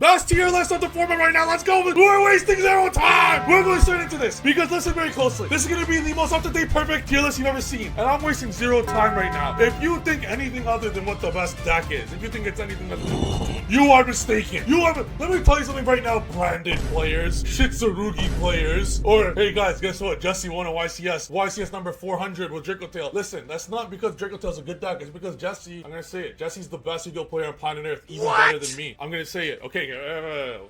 Best tier list of the format right now. Let's go. We're wasting zero time. We're going straight into this because listen very closely. This is going to be the most up-to-date perfect tier list you've ever seen. And I'm wasting zero time right now. If you think anything other than what the best deck is, if you think it's anything other than you are mistaken. Let me tell you something right now, branded players, Shitsurugi players, or hey guys, guess what? Jesse won a YCS number 400 with Dracotail. Listen, that's not because Dracotail's a good deck. It's because Jesse, I'm going to say it, Jesse's the best Yugioh player on planet Earth, even better than me. I'm going to say it. Okay.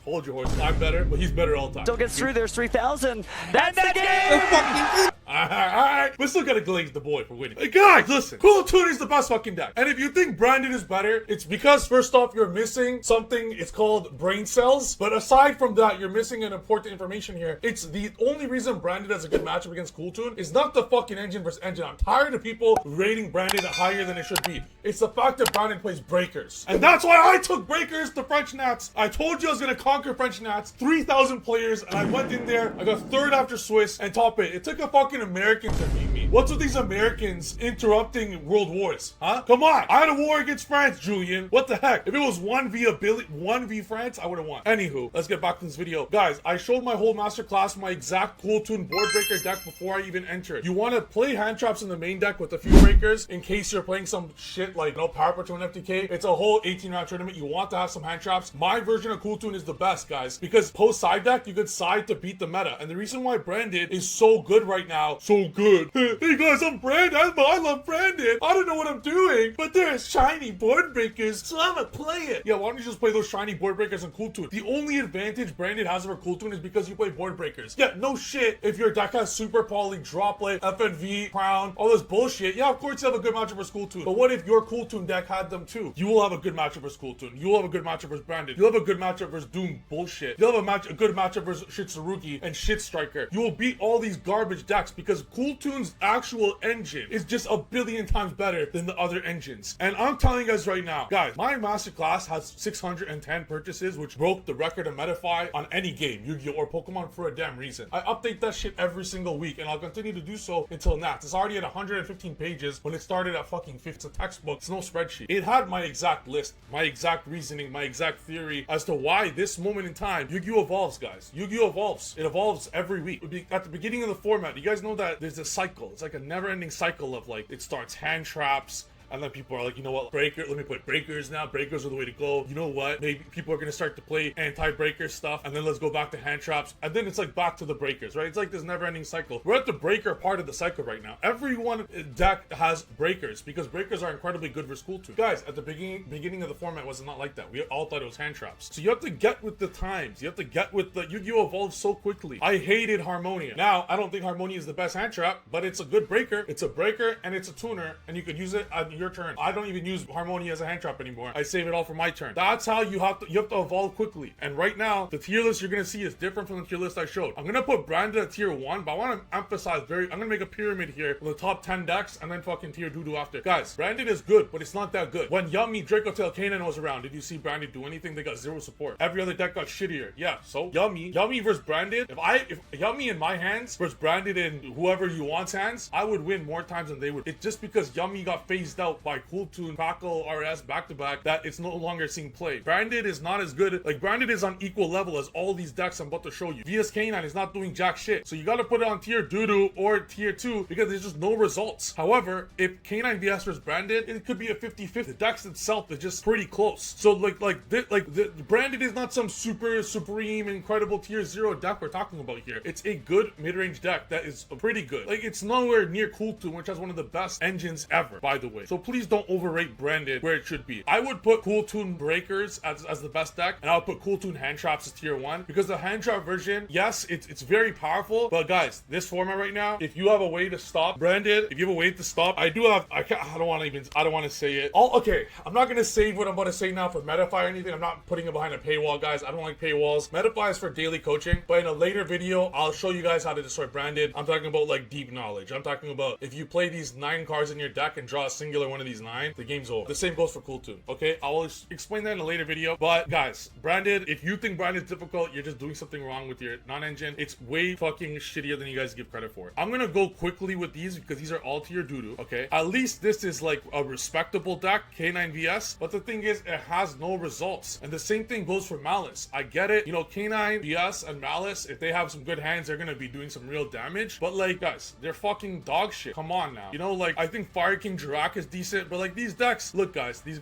Hold your horse. I'm better, but he's better all the time. Still gets through. There's 3,000. That's the game! Alright, we still gotta glaze the boy for winning. Hey guys, listen. Cool Tune is the best fucking deck. And if you think Branded is better, it's because first off, you're missing something. It's called brain cells. But aside from that, you're missing an important information here. It's the only reason Branded has a good matchup against Cool Tune is not the fucking engine versus engine. I'm tired of people rating Branded higher than it should be. It's the fact that Branded plays breakers. And that's why I took breakers to French Nats. I told you I was gonna conquer French Nats. 3,000 players, and I went in there. I got third after Swiss and top 8. It took a fucking American to beat me. What's with these Americans interrupting world wars? Huh? Come on. I had a war against France, Julian. What the heck? If it was 1v France, I would have won. Anywho, let's get back to this video. Guys, I showed my whole masterclass, my exact Cool Tune board breaker deck before I even entered. You want to play hand traps in the main deck with a few breakers in case you're playing some shit like no power patrol and FTK. It's a whole 18-round tournament. You want to have some hand traps. My version of Cool Tune is the best, guys, because post side deck, you could side to beat the meta. And the reason why Branded is so good right now, so good. Hey guys, I'm Branded. I love Branded. I don't know what I'm doing, but there's shiny board breakers, so I'm gonna play it. Yeah, why don't you just play those shiny board breakers in Cool Tune? The only advantage Branded has over Cool Tune is because you play board breakers. Yeah, no shit. If your deck has Super Poly, Droplet, FNV, Crown, all this bullshit, yeah, of course you have a good matchup versus Cool Tune. But what if your Cool Tune deck had them too? You will have a good matchup versus Cool Tune. You will have a good matchup versus Branded. You'll have a good matchup versus Doom bullshit. You'll have a good matchup versus Shitsurugi and Shit Striker. You will beat all these garbage decks because Cool Tune's actual engine is just a billion times better than the other engines. And I'm telling you guys right now, guys, my masterclass has 610 purchases, which broke the record of Metafy on any game, Yu-Gi-Oh! Or Pokemon for a damn reason. I update that shit every single week, and I'll continue to do so until Nats. It's already at 115 pages when it started at fucking 5th. It's a textbook. It's no spreadsheet. It had my exact list, my exact reasoning, my exact theory as to why this moment in time, Yu-Gi-Oh! Evolves, guys. Yu-Gi-Oh! Evolves. It evolves every week. At the beginning of the format, you guys know that there's a cycle. It's like a never-ending cycle of like, it starts hand traps, and then people are like, you know what, let me play breakers now. Breakers are the way to go. You know what? Maybe people are going to start to play anti-breaker stuff, and then let's go back to hand traps. And then it's like back to the breakers, right? It's like this never-ending cycle. We're at the breaker part of the cycle right now. Everyone deck has breakers because breakers are incredibly good for Cool Tune. Guys, at the beginning of the format was not like that. We all thought it was hand traps. So you have to get with the times. You have to get with the Yu-Gi-Oh! Evolves so quickly. I hated Harmonia. Now, I don't think Harmonia is the best hand trap, but it's a good breaker. It's a breaker and it's a tuner, and you could use it on your turn. I don't even use Harmonia as a hand trap anymore. I save it all for my turn. That's how you have to evolve quickly. And right now, the tier list you're gonna see is different from the tier list I showed. I'm gonna put Branded at tier 1, but I want to emphasize I'm gonna make a pyramid here with the top 10 decks and then fucking tier Doodoo after. Guys, Branded is good, but it's not that good. When Yummy, Dracotail, Kanan was around, did you see Branded do anything? They got zero support. Every other deck got shittier. Yeah, so Yummy versus Branded. If Yummy in my hands versus Branded in whoever you want's hands, I would win more times than they would. It's just because Yummy got phased out by Cool Tune, Crackle, RS back-to-back that it's no longer seeing play. Branded is not as good. Like, Branded is on equal level as all these decks I'm about to show you. VS K9 is not doing jack shit. So you gotta put it on tier Doodoo or tier 2 because there's just no results. However, if K9 VS versus Branded, it could be a 50-50. The decks itself is just pretty close. So the Branded is not some super supreme incredible tier 0 deck we're talking about here. It's a good mid-range deck that is pretty good. Like, it's nowhere near Cool Tune, which has one of the best engines ever, by the way. So please don't overrate Branded where it should be. I would put Cool Tune Breakers as the best deck, and I would put Cool Tune Hand Traps as tier 1 because the hand trap version, yes, it's very powerful, but guys, this format right now, if you have a way to stop Branded, if you have a way to stop, I don't want to say it. Okay, I'm not gonna save what I'm about to say now for Metafy or anything. I'm not putting it behind a paywall, guys. I don't like paywalls. Metafy is for daily coaching, but in a later video, I'll show you guys how to destroy Branded. I'm talking about like deep knowledge. I'm talking about if you play these 9 cards in your deck and draw a singular play one of these 9, the game's over. The same goes for Cool Toon, okay? I will explain that in a later video. But guys, branded, if you think branded is difficult, you're just doing something wrong with your non-engine. It's way fucking shittier than you guys give credit for. I'm gonna go quickly with these because these are all tier Doodoo, okay? At least this is like a respectable deck, K9 VS, but the thing is, it has no results. And the same thing goes for Malice. I get it, you know, K9 VS and Malice, if they have some good hands, they're gonna be doing some real damage. But like, guys, they're fucking dog shit. Come on now. You know, like, I think Fire King Jirak is decent, but like these decks, look guys, these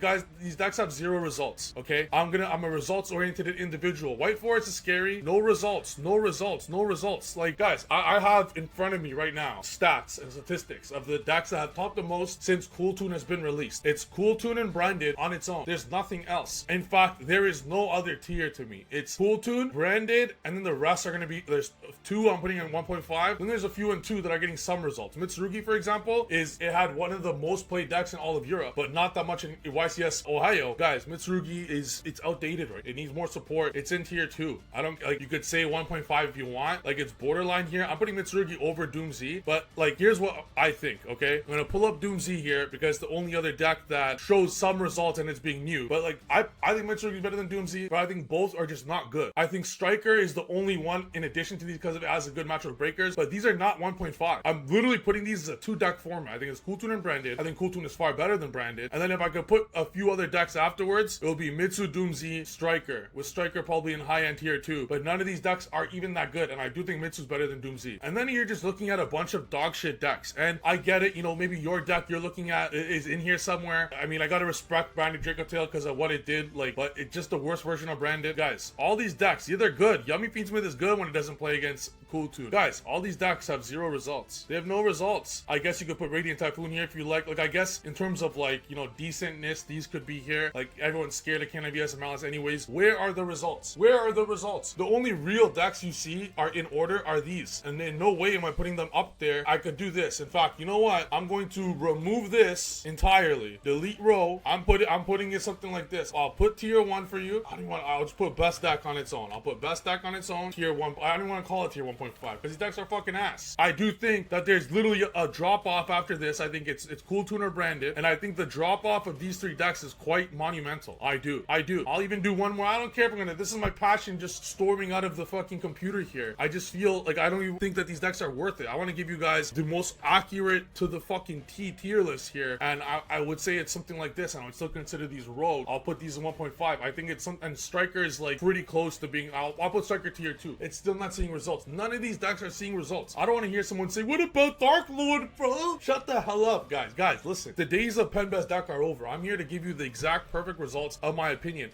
decks have 0 results, okay? I'm a results-oriented individual. White Forest is scary. No results, no results, no results. Like, guys, I have in front of me right now stats and statistics of the decks that have topped the most since Cool Toon has been released. It's Cool Toon and Branded on its own. There's nothing else. In fact, there is no other tier to me. It's Cool Toon, Branded, and then the rest are gonna be, there's 2 I'm putting in 1.5. Then there's a few in 2 that are getting some results. Mitsurugi, for example, it had one of the most played decks in all of Europe, but not that much in YCS Ohio. Guys, Mitsurugi it's outdated, right? It needs more support. It's in tier 2. I don't, like, you could say 1.5 if you want. Like, it's borderline here. I'm putting Mitsurugi over Doom Z, but like, here's what I think, okay? I'm gonna pull up Doom Z here because the only other deck that shows some results and it's being new. But like, I think Mitsurugi is better than Doom Z, but I think both are just not good. I think Striker is the only one in addition to these because it has a good match with Breakers, but these are not 1.5. I'm literally putting these as a 2 deck format. I think it's Cool Toon and Branded. I think Cool Toon is far better than Branded. And then if I could put a few other decks afterwards, it will be Mitsu, Doom Z, Striker, with Striker probably in high end tier 2. But none of these decks are even that good, and I do think Mitsu's better than Doom Z. And then you're just looking at a bunch of dog shit decks, and I get it, you know, maybe your deck you're looking at is in here somewhere. I mean, I gotta respect Branded Draco Tail because of what it did, like, but it's just the worst version of Branded. Guys, all these decks, yeah, they're good. Yummy Fiendsmith is good when it doesn't play against Cool Toon. Guys, all these decks have 0 results. They have no results. I guess you could put Radiant Typhoon here if you like. Like, I guess in terms of, like, you know, decentness, these could be here. Like, everyone's scared of K9 VS and Malice anyways. Where are the results? Where are the results? The only real decks you see are in order are these. And in no way am I putting them up there. I could do this. In fact, you know what? I'm going to remove this entirely. Delete row. I'm putting it something like this. I'll put tier 1 for you. I'll just put best deck on its own. I'll put best deck on its own. Tier 1. I don't even want to call it tier 1.5 because these decks are fucking ass. I do think that there's literally a drop off after this. I think it's Cool Toon or Branded. And I think the drop off of these 3 decks is quite monumental. I do. I'll even do one more. I don't care if I'm gonna, this is my passion just storming out of the fucking computer here. I just feel like I don't even think that these decks are worth it. I want to give you guys the most accurate to the fucking tier list here. And I would say it's something like this, and I would still consider these rogue. I'll put these in 1.5. I think it's some, and Striker is like pretty close to being, I'll put Striker tier 2. It's still not seeing results. None of these decks are seeing results. I don't want to hear someone say, what about Dark Lord, bro? Shut the hell up, guys. Guys, listen. The days of pen best deck are over. I'm here to give you the exact perfect results of my opinion.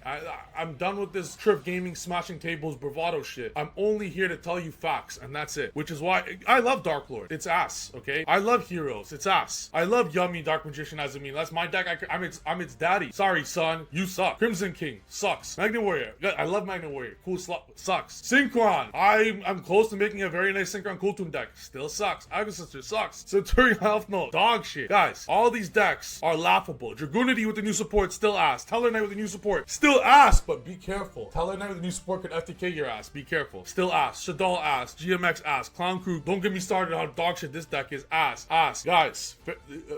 I'm done with this Trif Gaming smashing tables bravado shit. I'm only here to tell you facts, and that's it. Which is why I love Dark Lord. It's ass, okay? I love Heroes. It's ass. I love Yummy Dark Magician as a meme. That's my deck. I'm its daddy. Sorry, son. You suck. Crimson King sucks. Magnet Warrior. I love Magnet Warrior. Cool sucks. Synchron. I'm close to making a very nice Synchron Cool Toon deck. Still sucks. Ivan Sister sucks. Centurion Health Note. Dog shit. Guys, all these decks are laughable. Dragoonity with the new support. Still ass. Teller Knight with the new support. Still ass, but be careful. Teller Knight with the new support could FTK your ass. Be careful. Still ass. Shadal ass. GMX ass. Clown Crew. Don't get me started on how dog shit this deck is. Ass. Guys,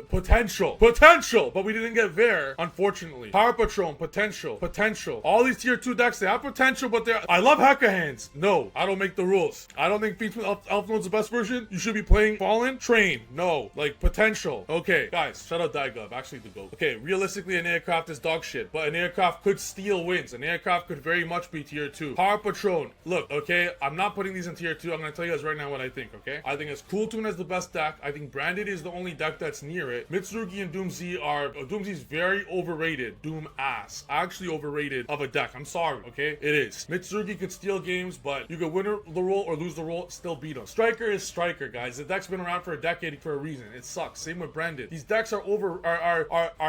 potential. But we didn't get there, unfortunately. Power Patron. Potential. All these tier 2 decks, they have potential, but they're, I love Hacker Hands. No, I don't make the rules. I don't think Fiendsmith Elf Node's the best version. You should be playing Fallen. Train. No. Like, potential. Okay, guys, shout out Daigov. Actually, the GOAT. Okay, realistically, an aircraft is dog shit, but an aircraft could steal wins. An aircraft could very much be tier 2. Power Patron. Look, okay, I'm not putting these in tier 2. I'm gonna tell you guys right now what I think, okay? I think it's Cool Toon as the best deck. I think Branded is the only deck that's near it. Mitsurugi and Doom Z are, Doom Z is very overrated. Doom ass. Actually overrated of a deck. I'm sorry, okay? It is. Mitsurugi could steal games, but you could win the roll or lose the roll, still beat them. Striker is Striker, guys. The deck's been around for a decade for a reason. It sucks. Same with Branded. These decks are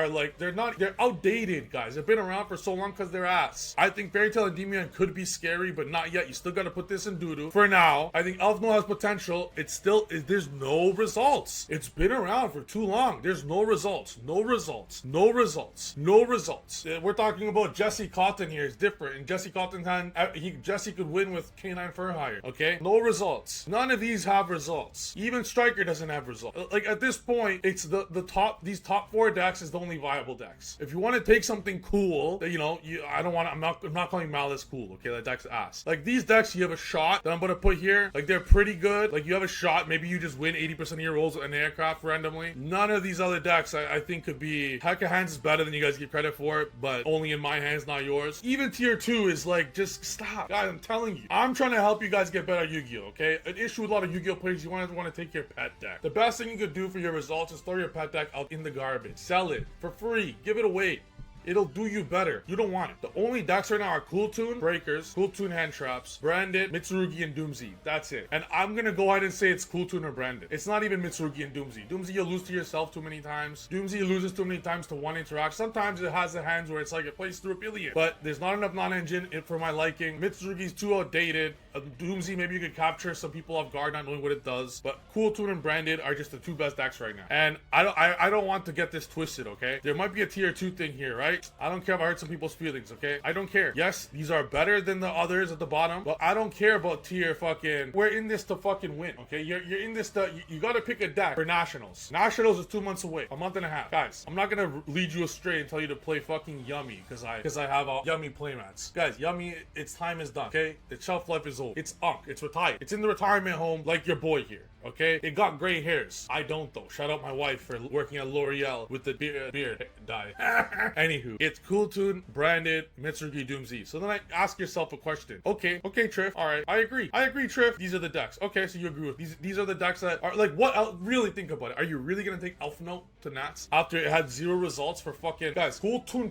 like, they're outdated, guys. They've been around for so long because they're ass. I think Fairy Tail and Demian could be scary, but not yet. You still gotta put this in Doodoo. For now, I think Elf Note has potential. It's still, there's no results. It's been around for too long. There's no results. We're talking about Jesse Cotton here. It's different. And Jesse Cotton Jesse could win with K9 for hire. Okay? No results. None of these have results. Even Striker doesn't have results. Like, at this point, it's the top, these top 4 decks is the only viable decks. If you want to take something cool, that I'm not calling Malice cool, okay? That deck's ass. Like these decks, you have a shot that I'm gonna put here. Like they're pretty good. Like you have a shot, maybe you just win 80% of your rolls with an aircraft randomly. None of these other decks I think could be. Heck of Hands is better than you guys give credit for, but only in my hands, not yours. Even tier 2 is like, just stop. Guys, I'm telling you. I'm trying to help you guys get better at Yu-Gi-Oh, okay? An issue with a lot of Yu-Gi-Oh players, you want to take your pet deck. The best thing you could do for your results is throw your pet deck out in the garbage. Sell it for free. Give it away. It'll do you better. You don't want it. The only decks right now are Cool Toon, Breakers, Cool Toon Hand Traps, Branded, Mitsurugi, and Doomsday. That's it. And I'm gonna go ahead and say it's Cool Toon or Branded. It's not even Mitsurugi and Doomsday. Doomsday, you lose to yourself too many times. Doomsday loses too many times to one interaction. Sometimes it has the hands where it's like it plays through a billion. But there's not enough non-engine for my liking. Mitsurugi's too outdated. Doomsday, maybe you could capture some people off guard not knowing what it does. But Cool Toon and Branded are just the 2 best decks right now. And I don't want to get this twisted, okay? There might be a tier 2 thing here, right? I don't care if I hurt some people's feelings, okay? I don't care. Yes, these are better than the others at the bottom, but I don't care about tier fucking... We're in this to fucking win, okay? You're in this to... You gotta pick a deck for Nationals. Nationals is 2 months away. A month and a half. Guys, I'm not gonna lead you astray and tell you to play fucking Yummy because I have Yummy playmats. Guys, Yummy, its time is done, okay? Its shelf life is old. It's It's retired. It's in the retirement home like your boy here. Okay, it got gray hairs. I don't though. Shout out my wife for working at L'Oreal with the beard dye. Anywho, it's Cool Toon, Branded, Mitsurugi, Doomsday. So then I ask yourself a question. Okay, Trif. All right, I agree, Trif. These are the decks. Okay, so you agree with these are the decks that are like what? Really think about it. Are you really gonna take Elf Note to Nats after it had 0 results for fucking guys? Cool Toon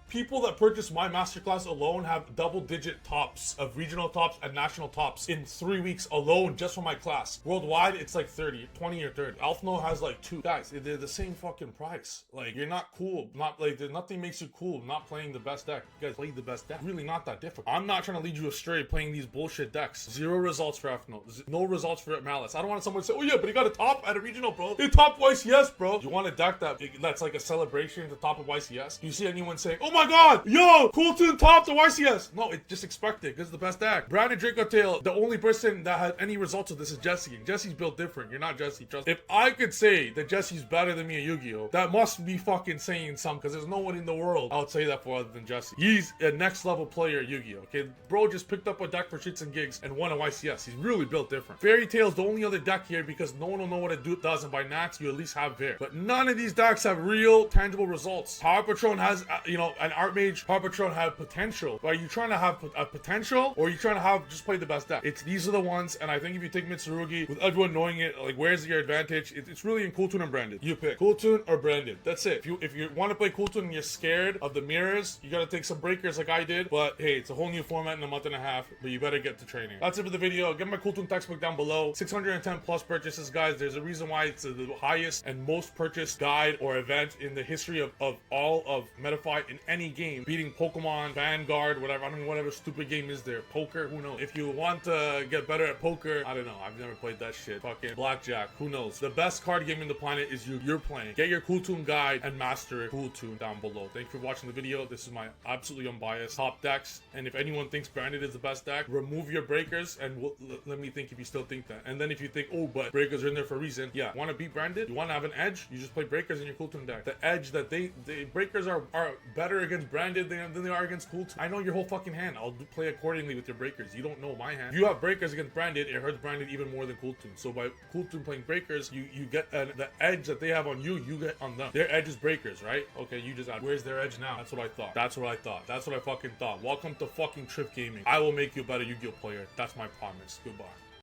people that purchase my masterclass alone have double-digit tops of regional tops and national tops in 3 weeks alone just for my class. Worldwide, it's like 20 or 30. Alphno has like 2. Guys, they're the same fucking price. Like, you're not cool. Not like, nothing makes you cool not playing the best deck. You guys play the best deck. Really not that difficult. I'm not trying to lead you astray playing these bullshit decks. 0 results for Alphno. No results for Malice. I don't want someone to say, oh yeah, but he got a top at a regional, bro. He top YCS, bro. You want a deck that's like a celebration at the top of YCS? Do you see anyone saying, oh my god, yo, Cool Toon top to YCS? No, it's just expected because it's the best deck. Branded Draco Tail, the only person that had any results of this is Jesse. And Jesse's built different. You're not Jesse. Trust. If I could say that Jesse's better than me at Yu-Gi-Oh, that must be fucking saying something because there's no one in the world I would say that for other than Jesse. He's a next level player at Yu-Gi-Oh, okay? Bro just picked up a deck for shits and gigs and won a YCS. He's really built different. Fairy Tail's the only other deck here because no one will know what it does, and by Nats, you at least have Fair. But none of these decks have real, tangible results. Power Patron has, an Art Mage. Power Patron have potential. But are you trying to have a potential, or are you trying to have just play the best deck? These are the ones, and I think if you take Mitsurugi, with everyone knowing it, like, where's your advantage? It's really in Cool Toon and Branded. You pick Cool Toon or Branded. That's it. If you want to play Cool Toon and you're scared of the mirrors, you gotta take some breakers like I did. But hey, it's a whole new format in a month and a half, but you better get to training. That's it for the video. Get my Cool Toon textbook down below. 610 plus purchases, guys. There's a reason why it's the highest and most purchased guide or event in the history of all of Metafy in any game, beating Pokemon, Vanguard, whatever. I don't know, whatever stupid game is there. Poker, who knows? If you want to get better at poker, I don't know. I've never played that shit. Fucking blackjack, who knows? The best card game in the planet is you're playing. Get your Cool Toon guide and master Cool Toon down below. Thank you for watching the video. This is my absolutely unbiased top decks. And if anyone thinks Branded is the best deck, remove your breakers and let me think if you still think that. And then if you think, oh, but breakers are in there for a reason, yeah. Want to beat Branded? You want to have an edge? You just play breakers in your Cool Toon deck. The edge that they breakers are better against Branded than they are against Cool Toon. I know your whole fucking hand. I'll play accordingly with your breakers. You don't know my hand. You have breakers against Branded, it hurts Branded even more than Cool Toon. So by Cool Toon playing breakers, you get the edge that they have on you get on them. Their edge is breakers, right? Okay, you just add, where's their edge now? That's what I thought. That's what I fucking thought. Welcome to fucking Trif Gaming. I will make you a better Yu-Gi-Oh player. That's my promise. Goodbye.